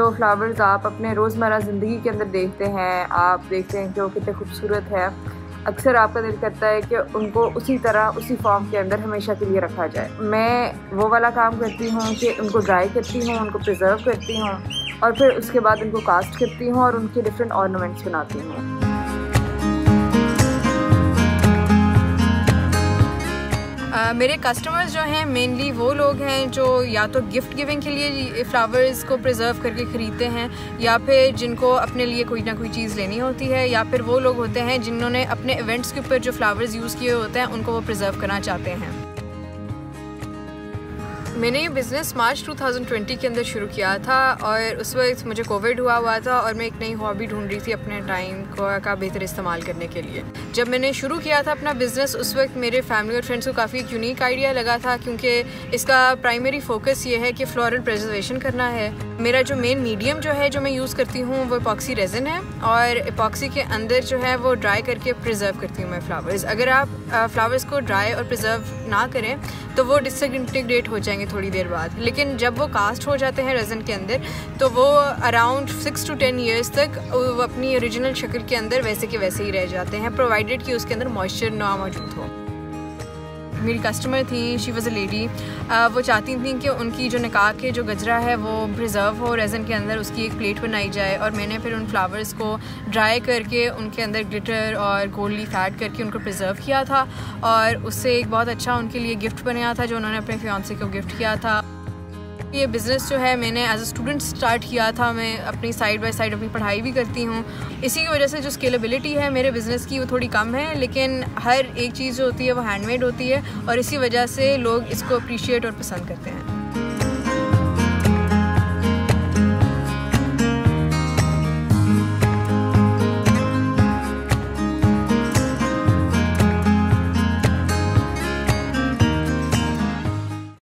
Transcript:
जो फ्लावर्स आप अपने रोज़मर्रा ज़िंदगी के अंदर देखते हैं, आप देखते हैं कि वो कितने खूबसूरत है, अक्सर आपका दिल करता है कि उनको उसी तरह, उसी फॉर्म के अंदर हमेशा के लिए रखा जाए। मैं वो वाला काम करती हूँ कि उनको ड्राई करती हूँ, उनको प्रिजर्व करती हूँ और फिर उसके बाद उनको कास्ट करती हूँ और उनके डिफरेंट ऑर्नामेंट्स बनाती हूँ। मेरे कस्टमर्स जो हैं मेनली वो लोग हैं जो या तो गिफ्ट गिविंग के लिए फ़्लावर्स को प्रिजर्व करके ख़रीदते हैं, या फिर जिनको अपने लिए कोई ना कोई चीज़ लेनी होती है, या फिर वो लोग होते हैं जिन्होंने अपने इवेंट्स के ऊपर जो फ्लावर्स यूज़ किए होते हैं उनको वो प्रिजर्व करना चाहते हैं। मैंने ये बिज़नेस मार्च 2020 के अंदर शुरू किया था और उस वक्त मुझे कोविड हुआ था और मैं एक नई हॉबी ढूंढ रही थी अपने टाइम का बेहतर इस्तेमाल करने के लिए। जब मैंने शुरू किया था अपना बिज़नेस उस वक्त मेरे फैमिली और फ्रेंड्स को काफ़ी एक यूनिक आइडिया लगा था, क्योंकि इसका प्राइमरी फोकस ये है कि फ्लोरल प्रिजर्वेशन करना है। मेरा जो मेन मीडियम जो है जो मैं यूज़ करती हूँ वो एपॉक्सी रेज़न है और एपॉक्सी के अंदर जो है वो ड्राई करके प्रिजर्व करती हूँ मैं फ्लावर्स। अगर आप फ्लावर्स को ड्राई और प्रिजर्व ना करें तो वो डिसइंटीग्रेट हो जाएंगे थोड़ी देर बाद, लेकिन जब वो कास्ट हो जाते हैं रेज़न के अंदर तो वो अराउंड 6 to 10 ईयर्स तक वो अपनी ओरिजिनल शक्ल के अंदर वैसे के वैसे ही रह जाते हैं, प्रोवाइडेड कि उसके अंदर मॉइस्चर ना मौजूद हो। मेरी कस्टमर थी, शी वॉज़ अ लेडी, वो चाहती थी कि उनकी जो निकाह के जो गजरा है वो प्रिजर्व हो रेज़न के अंदर, उसकी एक प्लेट बनाई जाए और मैंने फिर उन फ्लावर्स को ड्राई करके उनके अंदर ग्लिटर और गोल्ड लीफ ऐड करके उनको प्रिजर्व किया था और उससे एक बहुत अच्छा उनके लिए गिफ्ट बनाया था जो उन्होंने अपने फियांसे को गिफ्ट किया था। ये बिज़नेस जो है मैंने एज अ स्टूडेंट स्टार्ट किया था, मैं अपनी साइड बाय साइड अपनी पढ़ाई भी करती हूँ। इसी की वजह से जो स्केलेबिलिटी है मेरे बिज़नेस की वो थोड़ी कम है, लेकिन हर एक चीज़ जो होती है वो हैंडमेड होती है और इसी वजह से लोग इसको अप्रिशिएट और पसंद करते हैं।